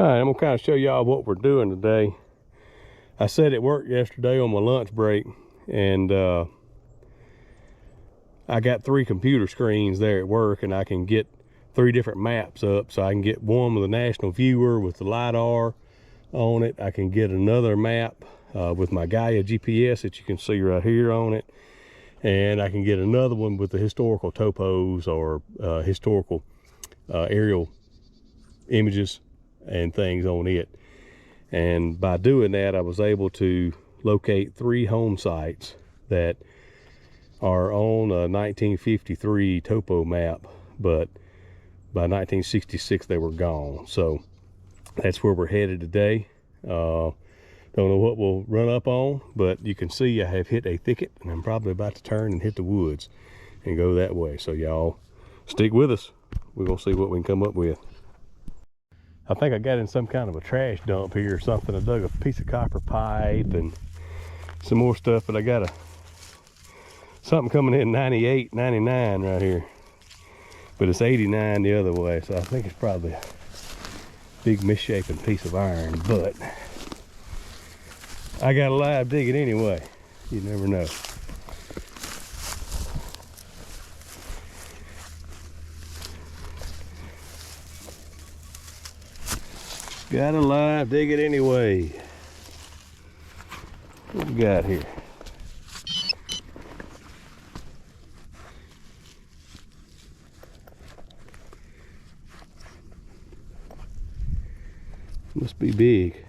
All right, I'm gonna kind of show y'all what we're doing today. I sat at work yesterday on my lunch break, and I got 3 computer screens there at work, and I can get 3 different maps up. So I can get one with a national viewer with the LiDAR on it. I can get another map with my Gaia GPS that you can see right here on it. And I can get another one with the historical topos or historical aerial images and things on it. And by doing that, I was able to locate 3 home sites that are on a 1953 topo map, but by 1966 they were gone. So that's where we're headed today. Don't know what we'll run up on, but you can see I have hit a thicket, and I'm probably about to turn and hit the woods and go that way. So y'all stick with us. We're gonna see what we can come up with. I think I got in some kind of a trash dump here or something. I dug a piece of copper pipe and some more stuff, but I got something coming in 98, 99 right here. But it's 89 the other way, so I think it's probably a big misshapen piece of iron, but I got a live dig it anyway. You never know. Got a live dig it anyway. What we got here? Must be big.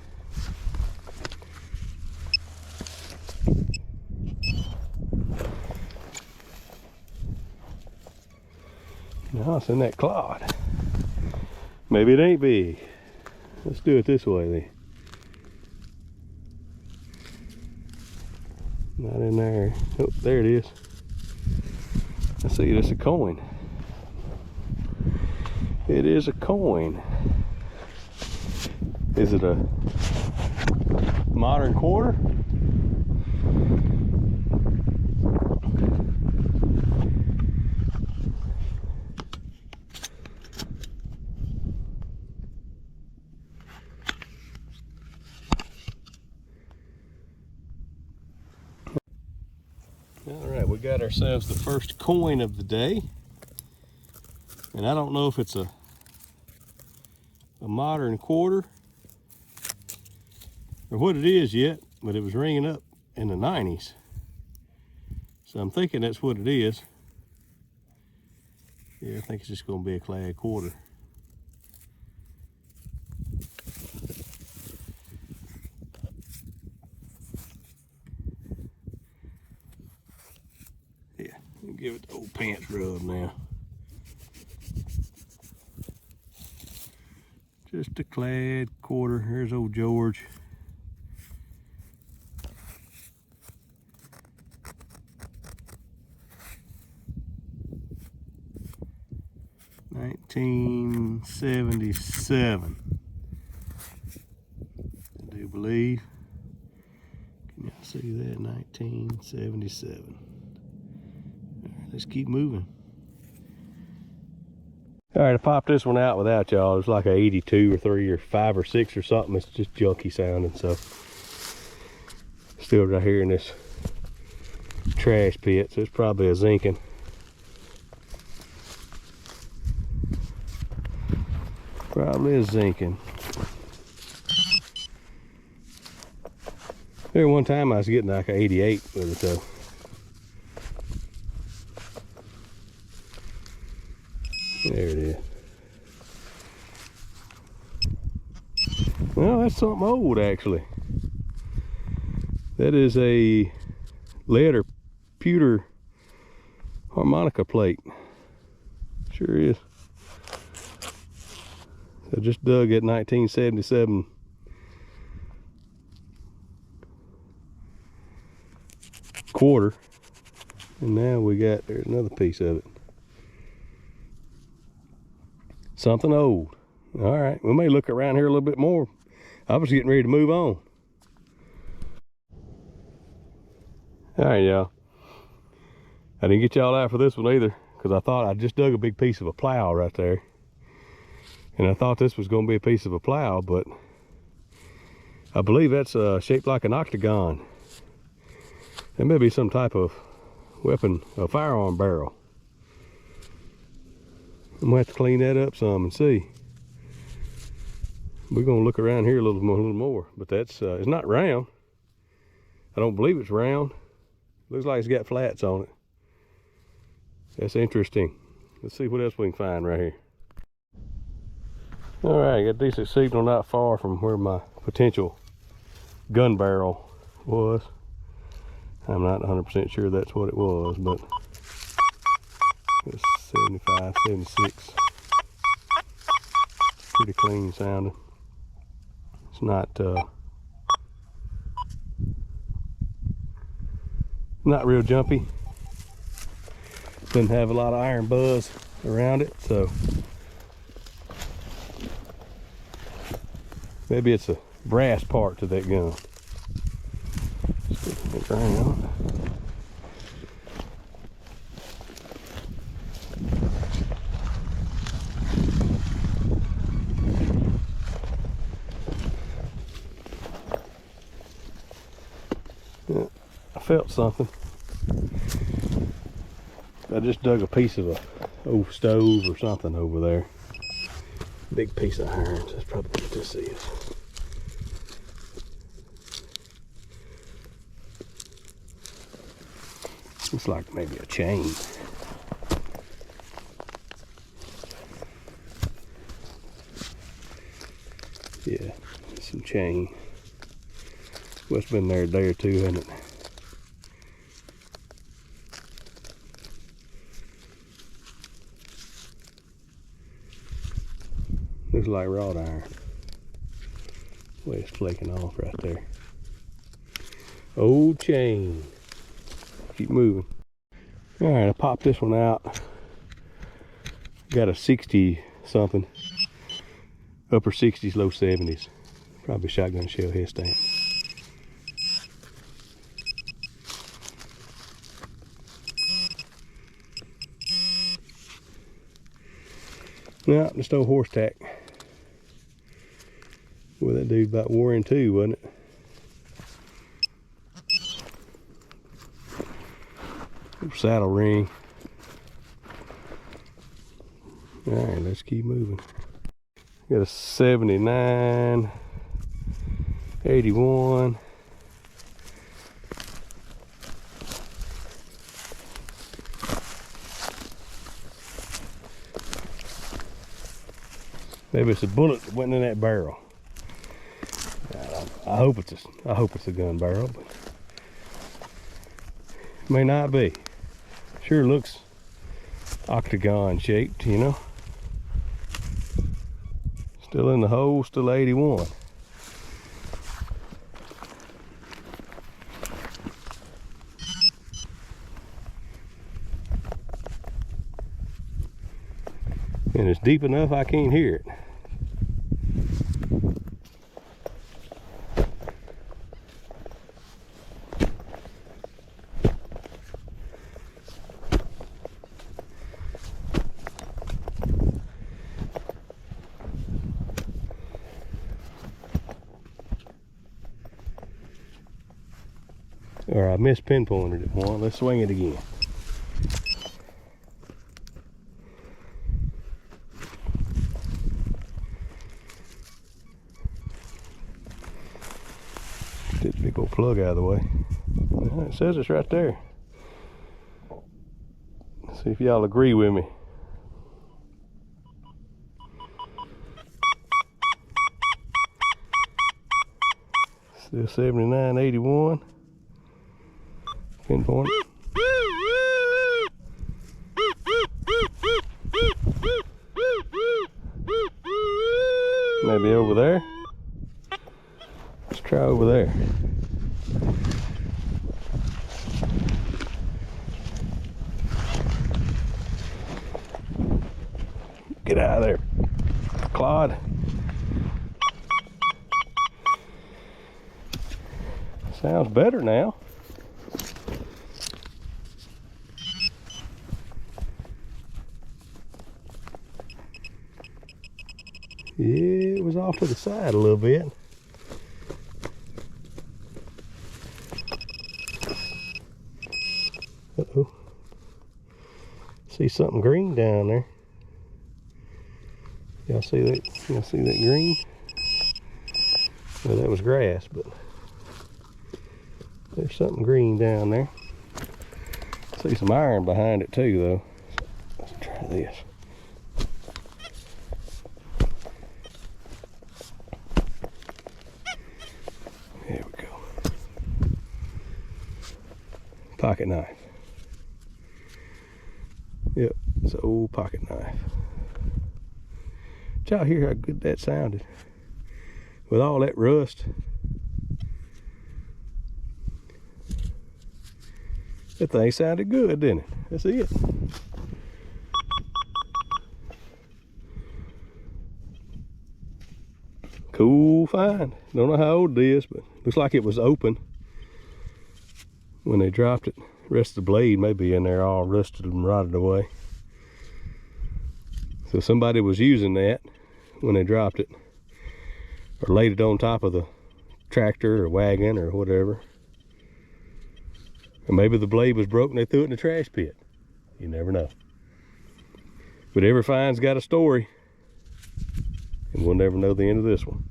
No, it's in that clod. Maybe it ain't big. Let's do it this way then. Not in there. Oh, there it is. I see it's a coin. It is a coin. Is it a modern quarter? All right, we got ourselves the first coin of the day, and I don't know if it's a modern quarter or what it is yet, but it was ringing up in the 90s, so I'm thinking that's what it is. Yeah, I think it's just going to be a clad quarter. Yeah, give it the old pants rub now. Just a clad quarter. Here's old George. $1977, I do believe. Can y'all see that? 1977. All right, let's keep moving. All right, I popped this one out without y'all. It's like a 82 or 3 or 5 or 6 or something. It's just junky sounding, so still right here in this trash pit, so it's probably a zinking. Probably a zinking. There one time I was getting like an 88 with it though. There it is. Well, that's something old actually. That is a lead or pewter harmonica plate. Sure is. I just dug at 1977 quarter, and now we got, there's another piece of it. Something old. All right, we may look around here a little bit more. I was getting ready to move on. All right, y'all. I didn't get y'all out for this one either, because I thought I just dug a big piece of a plow right there. And I thought this was going to be a piece of a plow, but I believe that's shaped like an octagon. That may be some type of weapon, a firearm barrel. I'm gonna have to clean that up some and see. We're gonna look around here a little more, but that's it's not round. I don't believe it's round. Looks like it's got flats on it. That's interesting. Let's see what else we can find right here. All right, got a decent signal not far from where my potential gun barrel was. I'm not 100% sure that's what it was, but it's 75, 76. Pretty clean sounding. It's not real jumpy. Doesn't have a lot of iron buzz around it, so maybe it's a brass part to that gun. Stick the ground. Yeah, I felt something. I just dug a piece of a old stove or something over there. Big piece of iron. That's probably what this is. Looks like maybe a chain. Yeah, some chain. Must have been there a day or two, hasn't it? Looks like wrought iron. Way it's flaking off right there. Old chain. Keep moving. All right, I popped this one out. Got a 60 something. Upper 60s, low 70s. Probably shotgun shell head stamp. No, just old horse tack. Well, that dude about wore in too, wasn't it? Saddle ring. All right, let's keep moving. Got a 79, 81. Maybe it's a bullet that went in that barrel. I hope it's a gun barrel, but it may not be. Sure looks octagon shaped, you know. Still in the hole, still 81. And it's deep enough I can't hear it. Or I missed pinpointed it one. Let's swing it again. Get the big old plug out of the way. Well, it says it's right there. Let's see if y'all agree with me. Still 79, 81. Pinpoint. Maybe over there. Let's try over there. Get out of there, Claude. Sounds better now. Yeah, it was off to the side a little bit. Uh-oh. See something green down there. Y'all see that? Y'all see that green? Well, that was grass, but there's something green down there. See some iron behind it too, though. Let's try this. There we go. Pocket knife. Yep, it's an old pocket knife. Did y'all hear how good that sounded? With all that rust. That thing sounded good, didn't it? That's it. Cool find. Don't know how old it is, but looks like it was open when they dropped it. The rest of the blade may be in there all rusted and rotted away. So somebody was using that when they dropped it, or laid it on top of the tractor or wagon or whatever. Or maybe the blade was broken, they threw it in the trash pit. You never know. But every find's got a story, and we'll never know the end of this one.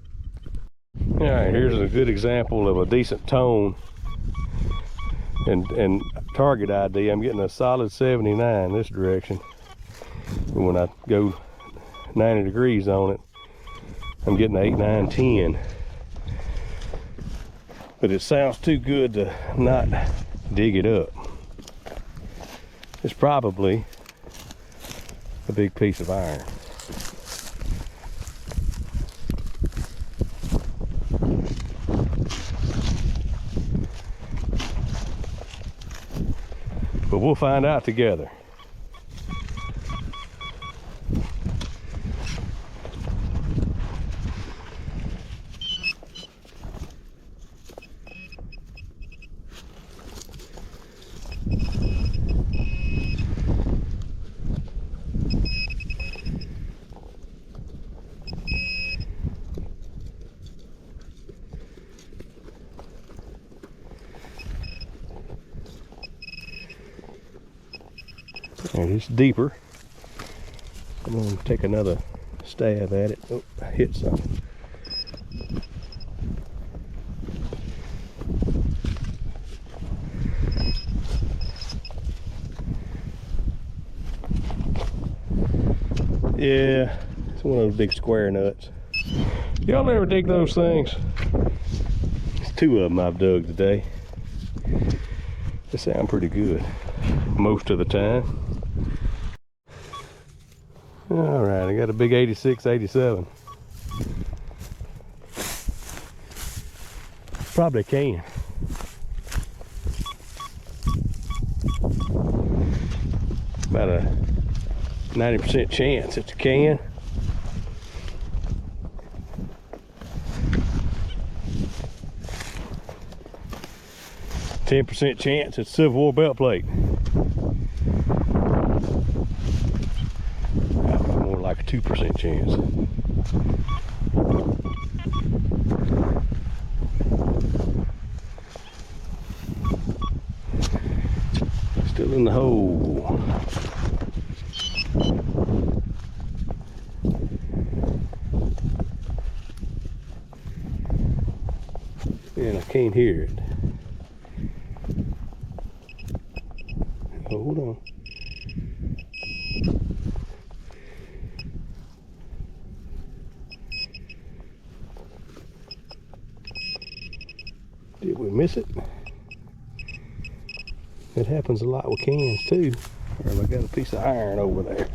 All right, here's a good example of a decent tone and target ID. I'm getting a solid 79 this direction. And when I go 90 degrees on it, I'm getting 8, 9, 10. But it sounds too good to not dig it up. It's probably a big piece of iron. But we'll find out together. And it's deeper. I'm going to take another stab at it. Oh, I hit something. Yeah, it's one of those big square nuts. Y'all ever dig those things? There's 2 of them I've dug today. They sound pretty good most of the time. All right, I got a big 86, 87. Probably can. About a 90% chance it's a can. %10 chance it's Civil War belt plate. More like a 2% chance. Still in the hole. And I can't hear it. Hold on. Did we miss it? It happens a lot with cans too. Or have I got a piece of iron over there?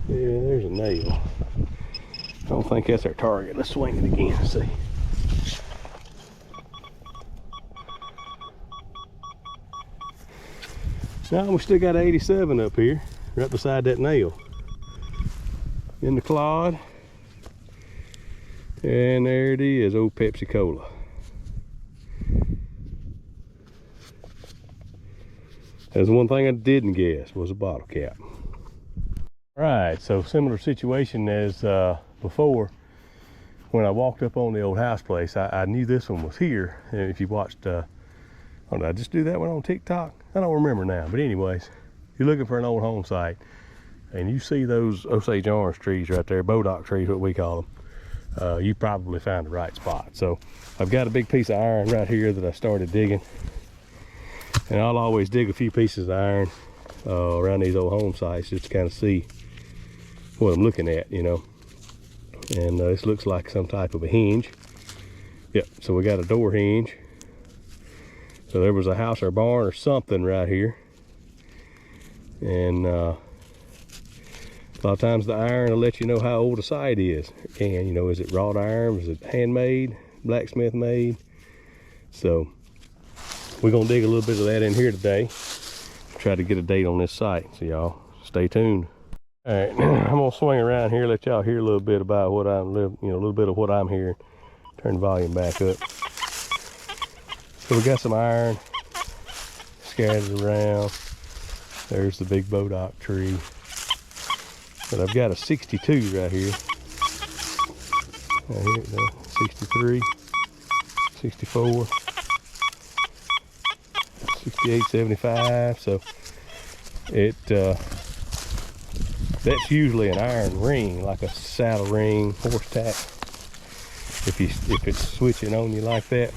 Yeah, there's a nail. I don't think that's our target. Let's swing it again and see. Now we still got 87 up here, right beside that nail. In the clod. And there it is, old Pepsi Cola. There's one thing I didn't guess was a bottle cap. Right, so similar situation as before. When I walked up on the old house place, I knew this one was here. And if you watched, oh, did I just do that one on TikTok? I don't remember now, but anyways, you're looking for an old home site and you see those Osage orange trees right there, bodock trees, what we call them, you probably found the right spot. So I've got a big piece of iron right here that I started digging, and I'll always dig a few pieces of iron around these old home sites just to kind of see what I'm looking at, you know. And this looks like some type of a hinge. Yep, so we got a door hinge. So there was a house or barn or something right here. And a lot of times the iron will let you know how old a site is. It can, you know, is it wrought iron? Is it handmade, blacksmith made? So we're gonna dig a little bit of that in here today. Try to get a date on this site, so y'all stay tuned. All right, I'm gonna swing around here, let y'all hear a little bit about what a little bit of what I'm hearing. Turn the volume back up. So we got some iron scattered around. There's the big bodock tree. But I've got a 62 right here. Right here, 63, 64, 68, 75. So it that's usually an iron ring, like a saddle ring, horse tack. If it's switching on you like that.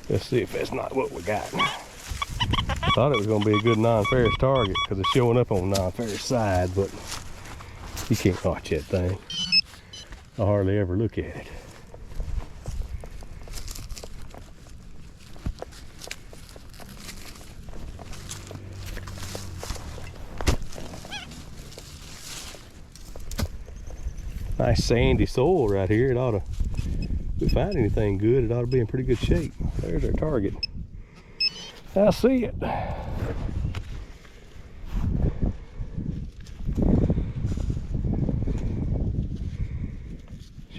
Let's see if that's not what we got. I thought it was gonna be a good non-ferrous target because it's showing up on the non-ferrous side, but you can't watch that thing. I hardly ever look at it. Nice sandy soil right here. It ought to, if we find anything good, it ought to be in pretty good shape. There's our target. I see it.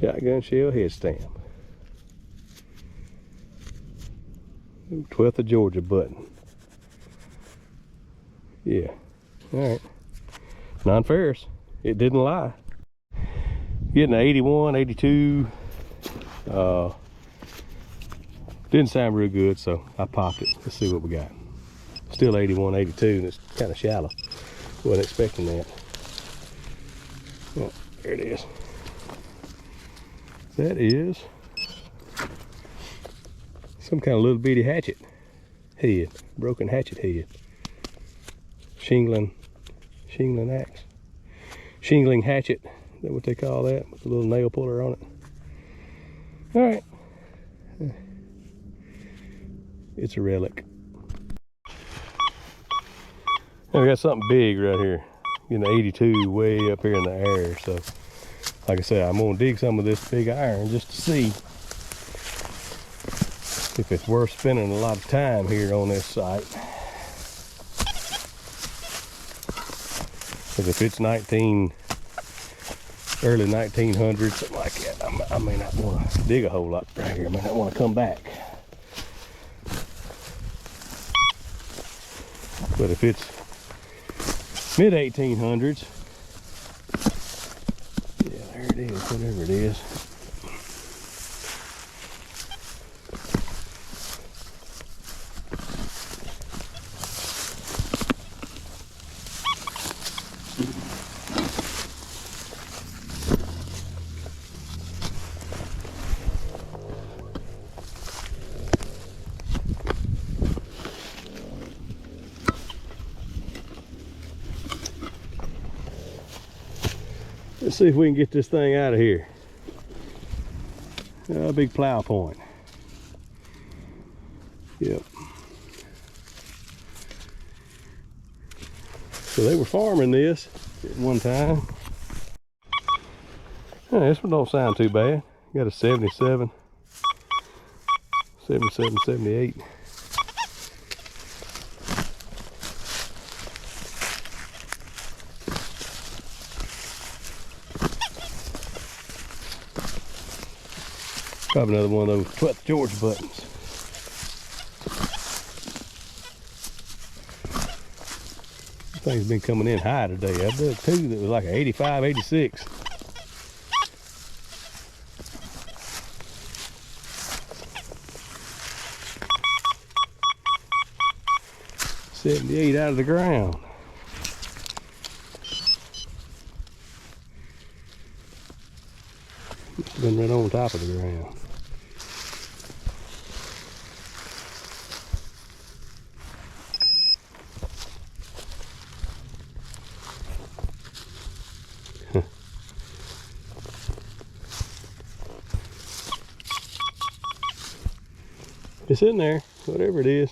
Shotgun shell head stamp. 12th of Georgia button. Yeah. All right. Non-ferrous. It didn't lie. Getting an 81, 82. Didn't sound real good, so I popped it. Let's see what we got. Still 81, 82, and it's kind of shallow. Wasn't expecting that. Oh, there it is. That is some kind of little bitty hatchet head, broken hatchet head. Shingling axe. Shingling hatchet. Is that what they call that? With a little nail puller on it. All right. It's a relic. Now we got something big right here. Getting an 82 way up here in the air. So, like I said, I'm gonna dig some of this big iron just to see if it's worth spending a lot of time here on this site. Because if it's early 1900s, something like that, I may not want to dig a whole lot right here. I may not want to come back. But if it's mid 1800s, yeah, there it is, whatever it is. Let's see if we can get this thing out of here. A big plow point. Yep. So they were farming this at one time. Yeah, this one don't sound too bad. Got a 77, 78. Probably another one of those 12th George buttons. This thing's been coming in high today. I did two that was like an 85, 86. $78 out of the ground. It's been right on top of the ground. It's in there, whatever it is.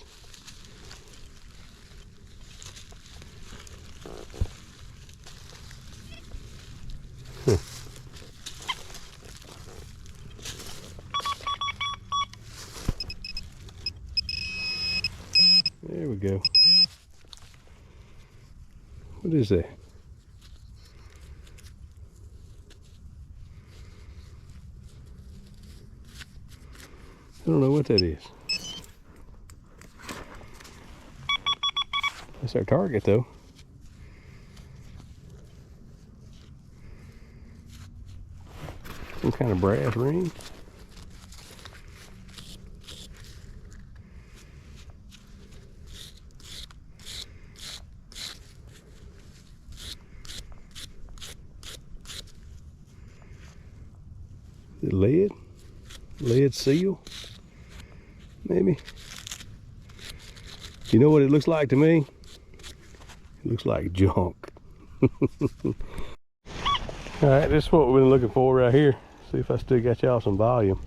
There we go. What is that? I don't know what that is. That's our target though. Some kind of brass ring. Is it lead? Lead seal? Maybe. You know what it looks like to me? It looks like junk. Alright, this is what we've been looking for right here. See if I still got y'all some volume.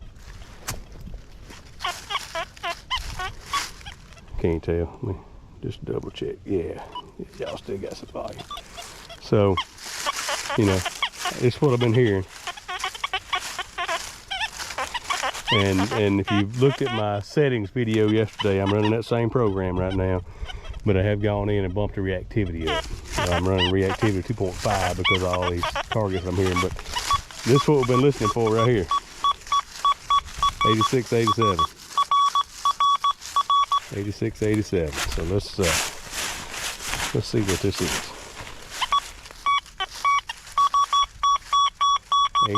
Can't tell. Let me just double check. Yeah, y'all still got some volume. So, you know, it's what I've been hearing. And if you looked at my settings video yesterday, I'm running that same program right now, but I have gone in and bumped the reactivity up. I'm running reactivity 2.5 because of all these targets I'm hearing, but this is what we've been listening for right here. 86, 87. 86, 87. So let's see what this is.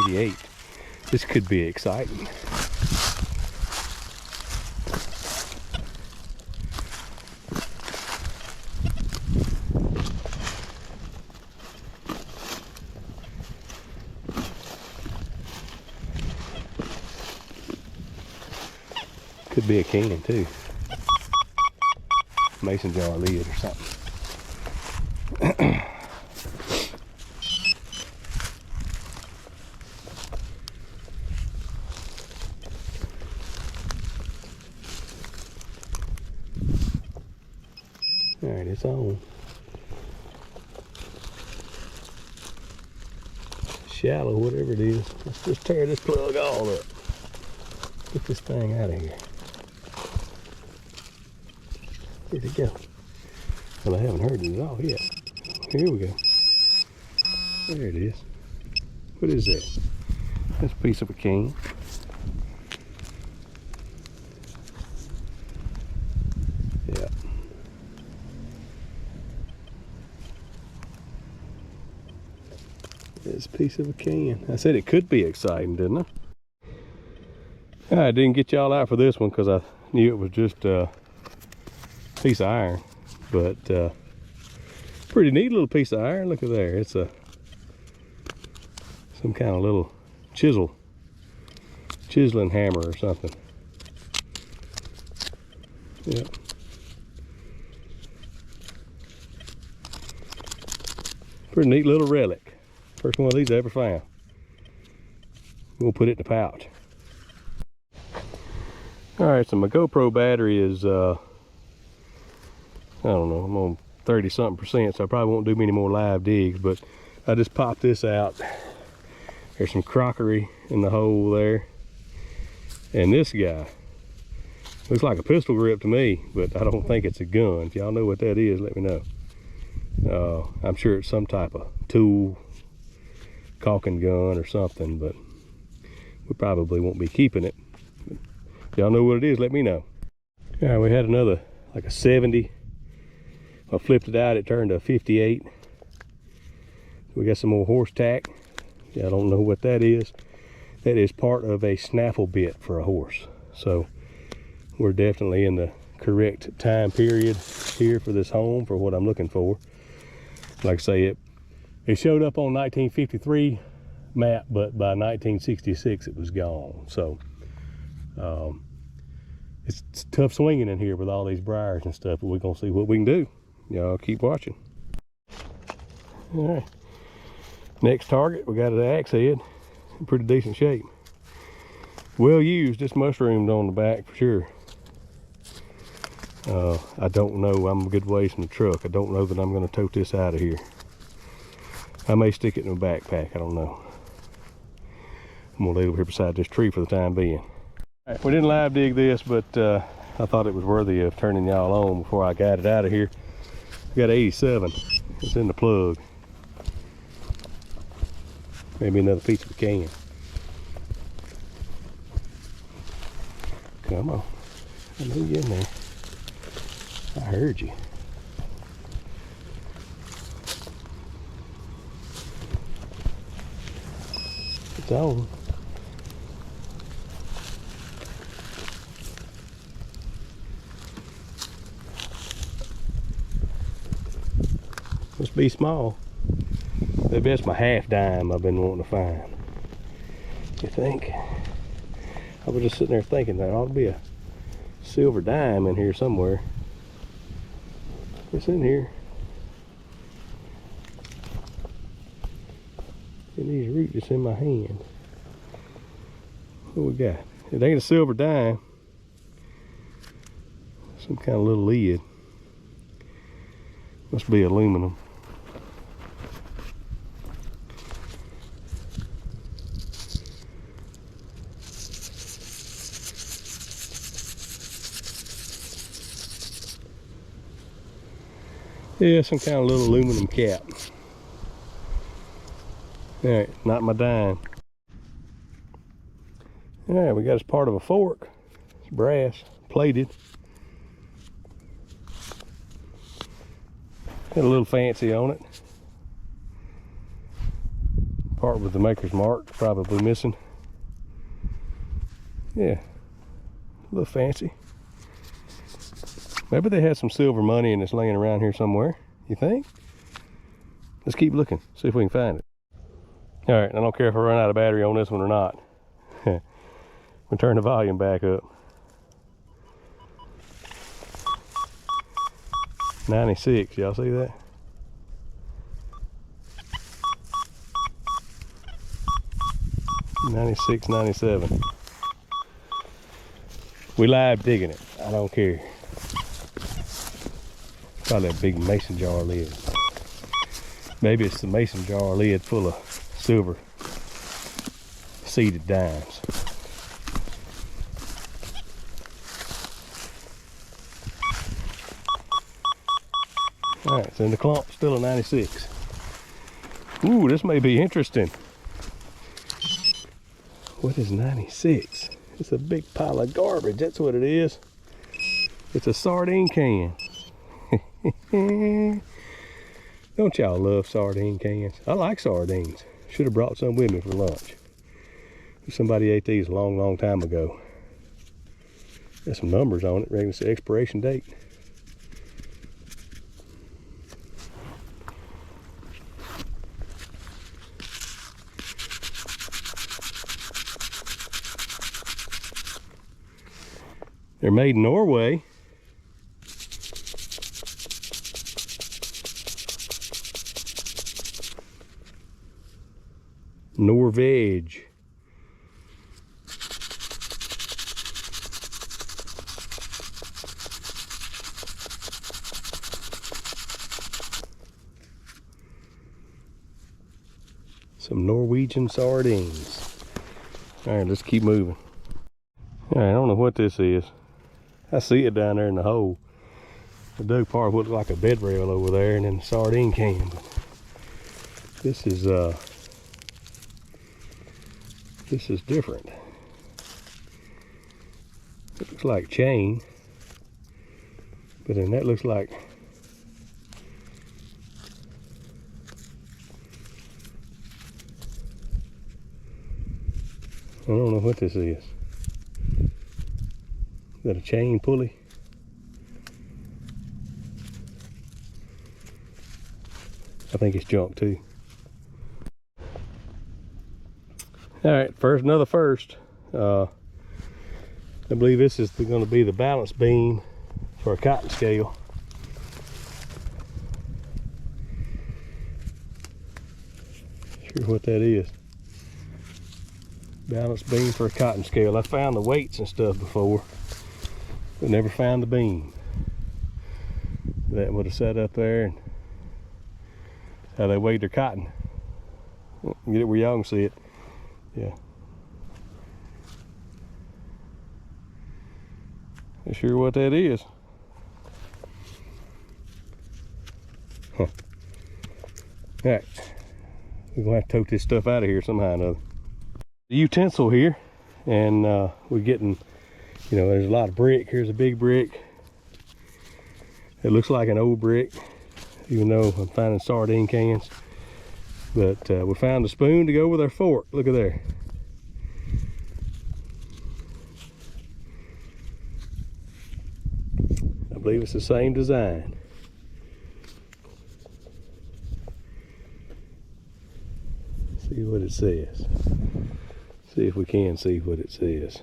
88. This could be exciting. Could be a can too. Mason jar lid or something. All right, it's on. Shallow, whatever it is. Let's just tear this plug all up. Get this thing out of here. Where'd it go? Well, I haven't heard it at all yet. Here we go. There it is. What is that? That's a piece of a can. Yeah. It's a piece of a can. I said it could be exciting, didn't I? I didn't get y'all out for this one because I knew it was just a piece of iron, but pretty neat little piece of iron. Look at there. It's some kind of little chiseling hammer or something. Yeah. Pretty neat little relic. First one of these I ever found. We'll put it in the pouch. All right, so my GoPro battery is, I don't know, I'm on 30-something%, so I probably won't do many more live digs, but I just popped this out. There's some crockery in the hole there. And this guy, looks like a pistol grip to me, but I don't think it's a gun. If y'all know what that is, let me know. I'm sure it's some type of tool, caulking gun or something, but we probably won't be keeping it. y'all know what it is, let me know. All right, we had another, like a 70. I flipped it out, it turned to a 58. We got some more horse tack. I don't know what that is. That is part of a snaffle bit for a horse. So we're definitely in the correct time period here for this home for what I'm looking for. Like I say, it showed up on 1953 map, but by 1966 it was gone. So it's tough swinging in here with all these briars and stuff, but we're gonna see what we can do. Y'all keep watching. All right, next target, we got an axe head in pretty decent shape. Well used, it's mushroomed on the back for sure. I don't know, I'm a good ways from the truck. I don't know that I'm gonna tote this out of here. I may stick it in my backpack, I don't know. I'm gonna leave it here beside this tree for the time being. All right, we didn't live dig this, but I thought it was worthy of turning y'all on before I got it out of here. I got 87, it's in the plug. Maybe another piece of the can. Come on, I knew you in there. I heard you. It's on. Must be small. Maybe that's my half dime I've been wanting to find. You think? I was just sitting there thinking there ought to be a silver dime in here somewhere. It's in here. In these roots, it's in my hand. What we got? It ain't a silver dime. Some kind of little lid. Must be aluminum. Yeah, some kind of little aluminum cap. All right, not my dime. All right, we got as part of a fork. It's brass, plated. Got a little fancy on it. Part with the maker's mark, probably missing. Yeah, a little fancy. Maybe they had some silver money and it's laying around here somewhere, you think? Let's keep looking, see if we can find it. All right, I don't care if I run out of battery on this one or not. We'll turn the volume back up. 96, y'all see that? '96, '97. We live digging it, I don't care. Probably a big mason jar lid. Maybe it's the mason jar lid full of silver seeded dimes. All right, it's in the clump, still a 96. Ooh, this may be interesting. What is 96? It's a big pile of garbage, that's what it is. It's a sardine can. Don't y'all love sardine cans? I like sardines. Should have brought some with me for lunch. Somebody ate these a long time ago. Got some numbers on it, reckon it's the expiration date. They're made in Norway. Norvège. Some Norwegian sardines. All right, let's keep moving. All right, I don't know what this is. I see it down there in the hole. I dug part of what looked like a bed rail over there and then the sardine can. But this is different. It looks like chain, but then that looks like I don't know what this is. Is that a chain pulley? I think it's junk too. All right, another first. I believe this is going to be the balance beam for a cotton scale. Sure what that is. Balance beam for a cotton scale. I found the weights and stuff before, but never found the beam. That would have sat up there and how they weighed their cotton. Get it where y'all can see it. Yeah. Not sure what that is. Huh. Alright. We're gonna have to tote this stuff out of here somehow or another. The utensil here, and we're getting, you know, there's a lot of brick. Here's a big brick. It looks like an old brick, even though I'm finding sardine cans. But we found a spoon to go with our fork. Look at there. I believe it's the same design. See what it says. See if we can see what it says.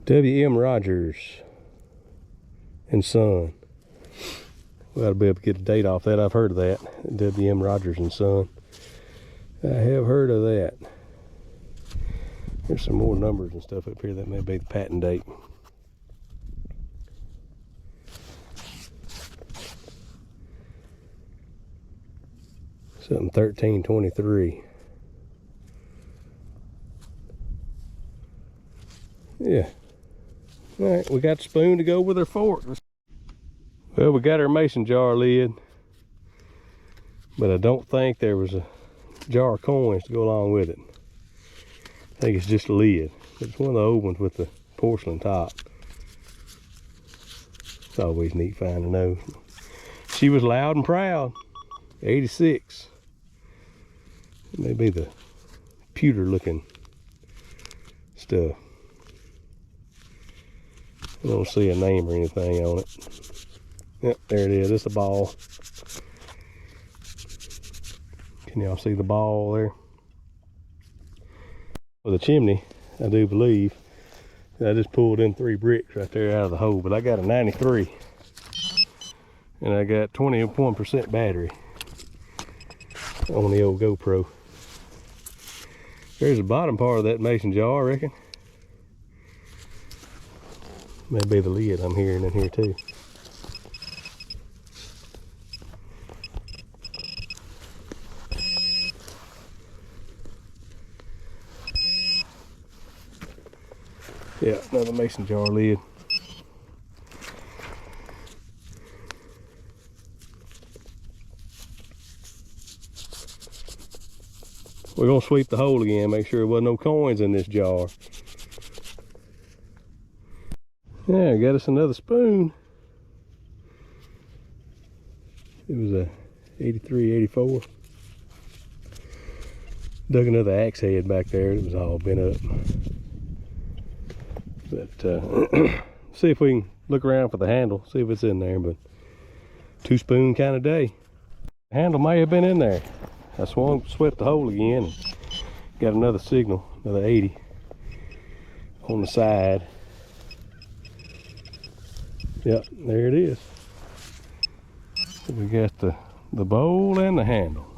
W.M. Rogers and Son. We ought to be able to get a date off that. I've heard of that. W.M. Rogers and Son. I have heard of that. There's some more numbers and stuff up here. That may be the patent date. Something 1323. Yeah. All right, we got the spoon to go with our fork. Well, we got our mason jar lid, but I don't think there was a jar of coins to go along with it. I think it's just a lid. It's one of the old ones with the porcelain top. It's always neat finding those. She was loud and proud. 86. It may be the pewter looking stuff. I don't see a name or anything on it. Yep, there it is. It's a ball. Can y'all see the ball there? With a chimney, I do believe. I just pulled in 3 bricks right there out of the hole, but I got a 93. And I got 21% battery on the old GoPro. There's the bottom part of that mason jar, I reckon. Maybe the lid I'm hearing in here too. Yeah, another mason jar lid. We're gonna sweep the hole again, make sure there wasn't no coins in this jar. Yeah, got us another spoon. It was a 83, 84. Dug another axe head back there. It was all bent up. But see if we can look around for the handle, see if it's in there. But 2 spoon kind of day. The handle may have been in there. I swept the hole again and got another signal, another 80 on the side. Yep, there it is. We got the bowl and the handle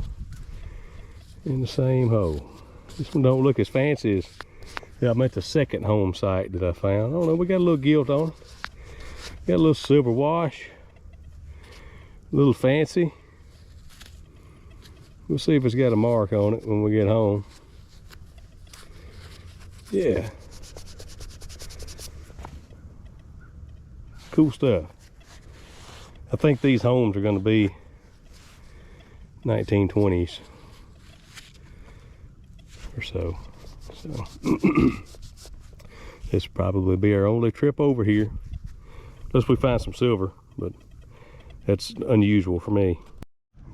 in the same hole. This one don't look as fancy as I'm at the second home site that I found. I don't know, we got a little gilt on it. Got a little silver wash. A little fancy. We'll see if it's got a mark on it when we get home. Yeah. Cool stuff. I think these homes are going to be 1920s or so. So this will probably be our only trip over here, unless we find some silver, but that's unusual for me.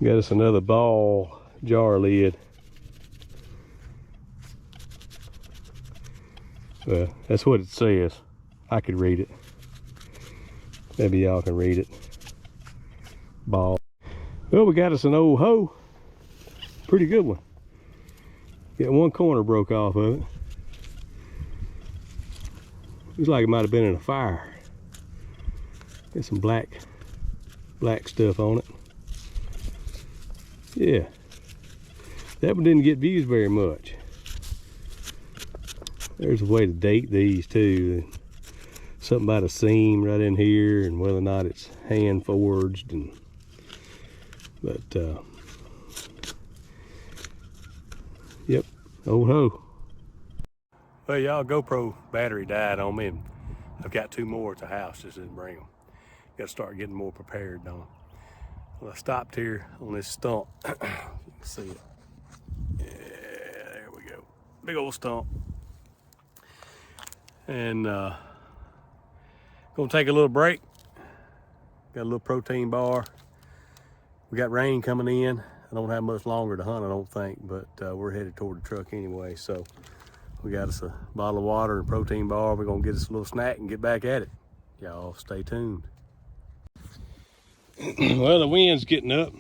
Got us another ball jar lid. Well, that's what it says. I could read it. Maybe y'all can read it. Ball. Well, we got us an old hoe. Pretty good one. Got one corner broke off of it. Looks like it might have been in a fire. Got some black stuff on it. Yeah. That one didn't get views very much. There's a way to date these too. Something about a seam right in here and whether or not it's hand forged, and but yep, old hoe. Well, y'all, GoPro battery died on me, and I've got 2 more at the house, just didn't bring them. Got to start getting more prepared on them. Well, I stopped here on this stump. You can see it. Yeah, there we go. Big old stump. And gonna take a little break. Got a little protein bar. We got rain coming in. I don't have much longer to hunt, I don't think, but we're headed toward the truck anyway. So we got us a bottle of water and a protein bar. We're gonna get us a little snack and get back at it. Y'all stay tuned. Well, the wind's getting up.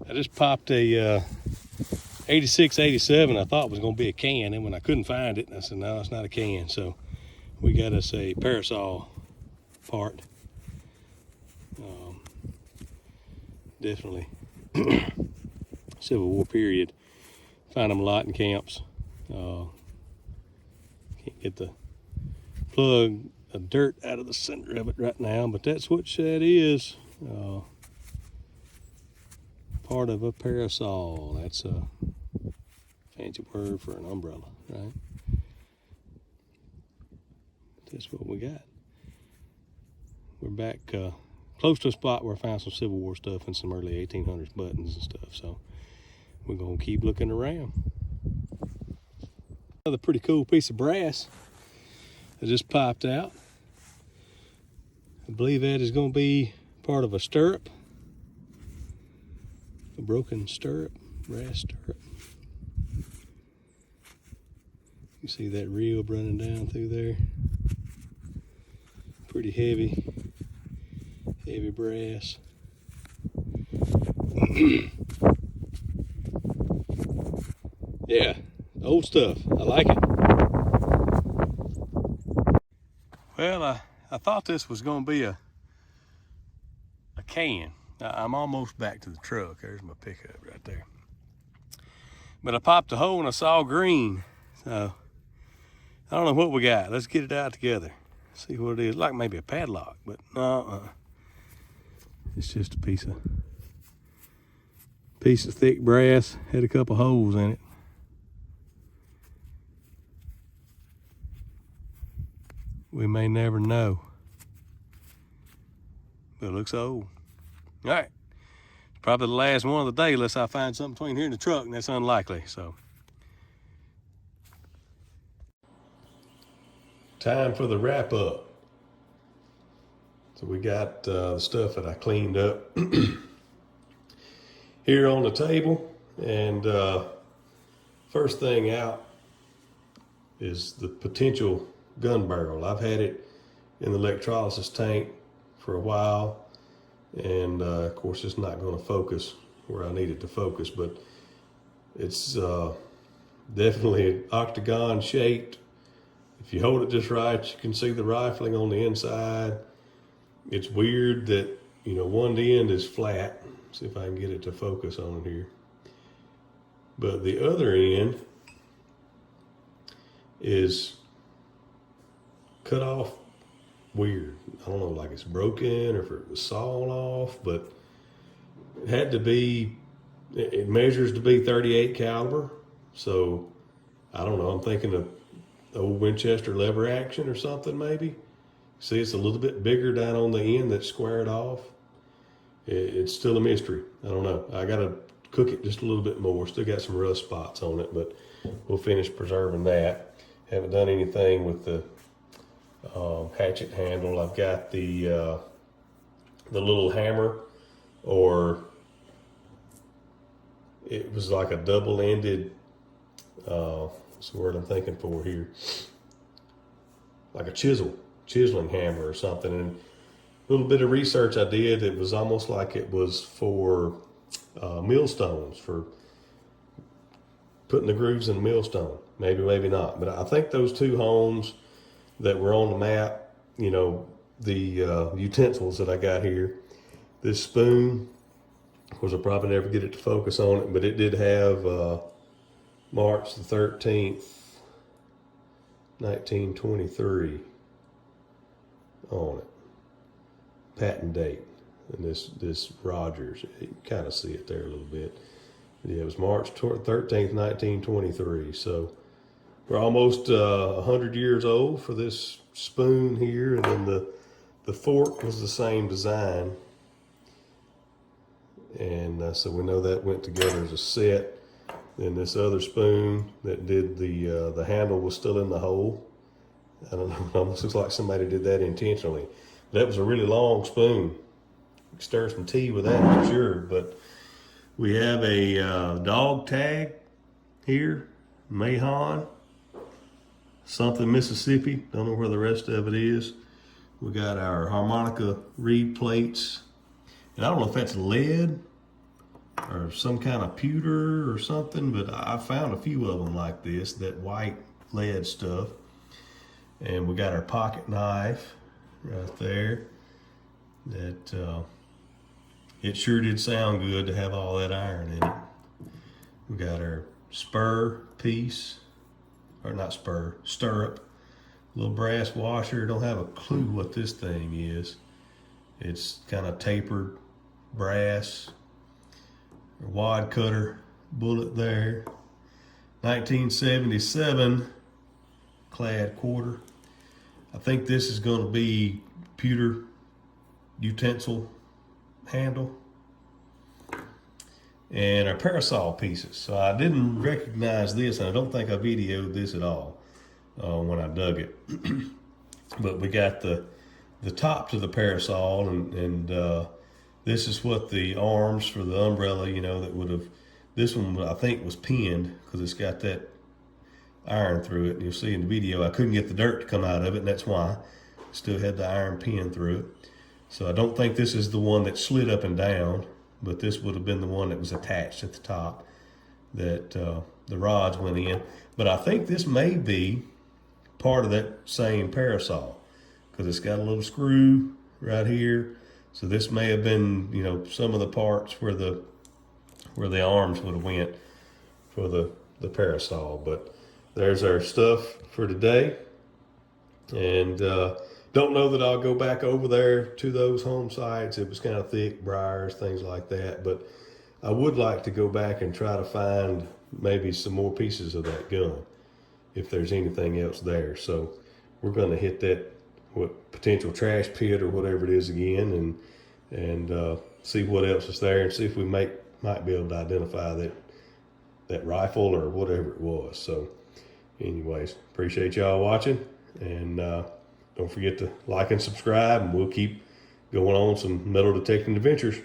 I just popped a 86, 87. I thought it was gonna be a can, and when I couldn't find it, I said, no, it's not a can. So we got us a parasol part. Definitely Civil War period. Find them a lot in camps. Can't get the plug of dirt out of the center of it right now, but that's what that is. Part of a parasol. That's a fancy word for an umbrella, right? That's what we got. We're back close to a spot where I found some Civil War stuff and some early 1800s buttons and stuff, so we're gonna keep looking around. Another pretty cool piece of brass that just popped out. I believe that is gonna be part of a stirrup, a broken stirrup, brass stirrup. You see that reel running down through there. Pretty heavy brass. Yeah, old stuff. I like it. Well, I thought this was going to be a can. I'm almost back to the truck. There's my pickup right there. But I popped a hole and I saw green. So I don't know what we got. Let's get it out together. See what it is. Like maybe a padlock, but it's just a piece of thick brass. Had a couple holes in it. We may never know. But it looks old. All right. It's probably the last one of the day unless I find something between here and the truck, and that's unlikely. So time for the wrap up. So we got the stuff that I cleaned up here on the table, and first thing out is the potential gun barrel. I've had it in the electrolysis tank for a while, and of course it's not going to focus where I need it to focus, but it's definitely octagon shaped. If you hold it just right, you can see the rifling on the inside. It's weird that, you know, one end is flat. See if I can get it to focus on it here. But the other end is cut off weird. I don't know, like it's broken or if it was sawed off, but it had to be it measures to be 38 caliber. So I don't know, I'm thinking of old Winchester lever action or something maybe. See, it's a little bit bigger down on the end that's squared off. It's still a mystery. I don't know. I got to cook it just a little bit more. Still got some rust spots on it, but we'll finish preserving that. Haven't done anything with the hatchet handle. I've got the little hammer, or it was like a double-ended, what's the word I'm thinking for here? Like a chiseling hammer or something. And a little bit of research I did, it was almost like it was for millstones, for putting the grooves in a millstone. Maybe, maybe not. But I think those two homes that were on the map, you know, the utensils that I got here, this spoon, of course I'll probably never get it to focus on it, but it did have March the 13th, 1923 on it. Patent date. And this Rogers, you can kind of see it there a little bit. But yeah, it was March 13th, 1923. So we're almost 100 years old for this spoon here. And then the fork was the same design. And so we know that went together as a set. Then this other spoon that did the handle was still in the hole. I don't know, it almost looks like somebody did that intentionally. That was a really long spoon. Stir some tea with that for sure. But we have a dog tag here, Mahon, something Mississippi. Don't know where the rest of it is. We got our harmonica reed plates. And I don't know if that's lead or some kind of pewter or something, but I found a few of them like this, that white lead stuff. And we got our pocket knife right there. That it sure did sound good to have all that iron in it. We got our spur piece, or not spur, stirrup, little brass washer. Don't have a clue what this thing is. It's kind of tapered brass. Wad cutter bullet there. 1977 clad quarter. I think this is going to be pewter utensil handle. And our parasol pieces. So I didn't recognize this, and I don't think I videoed this at all when I dug it. But we got the top to the parasol, and this is what the arms for the umbrella, you know, that would have, this one I think was pinned because it's got that iron through it. And you'll see in the video, I couldn't get the dirt to come out of it, and that's why. Still had the iron pin through it. So I don't think this is the one that slid up and down, but this would have been the one that was attached at the top that the rods went in. But I think this may be part of that same parasol because it's got a little screw right here. So this may have been, you know, some of the parts where the arms would have went for the parasol. But there's our stuff for today. And don't know that I'll go back over there to those home sites. It was kind of thick, briars, things like that. But I would like to go back and try to find maybe some more pieces of that gun if there's anything else there. So we're going to hit that potential trash pit or whatever it is again, and see what else is there, and see if we might be able to identify that rifle or whatever it was. So anyways, appreciate y'all watching, and don't forget to like and subscribe, and we'll keep going on some metal detecting adventures.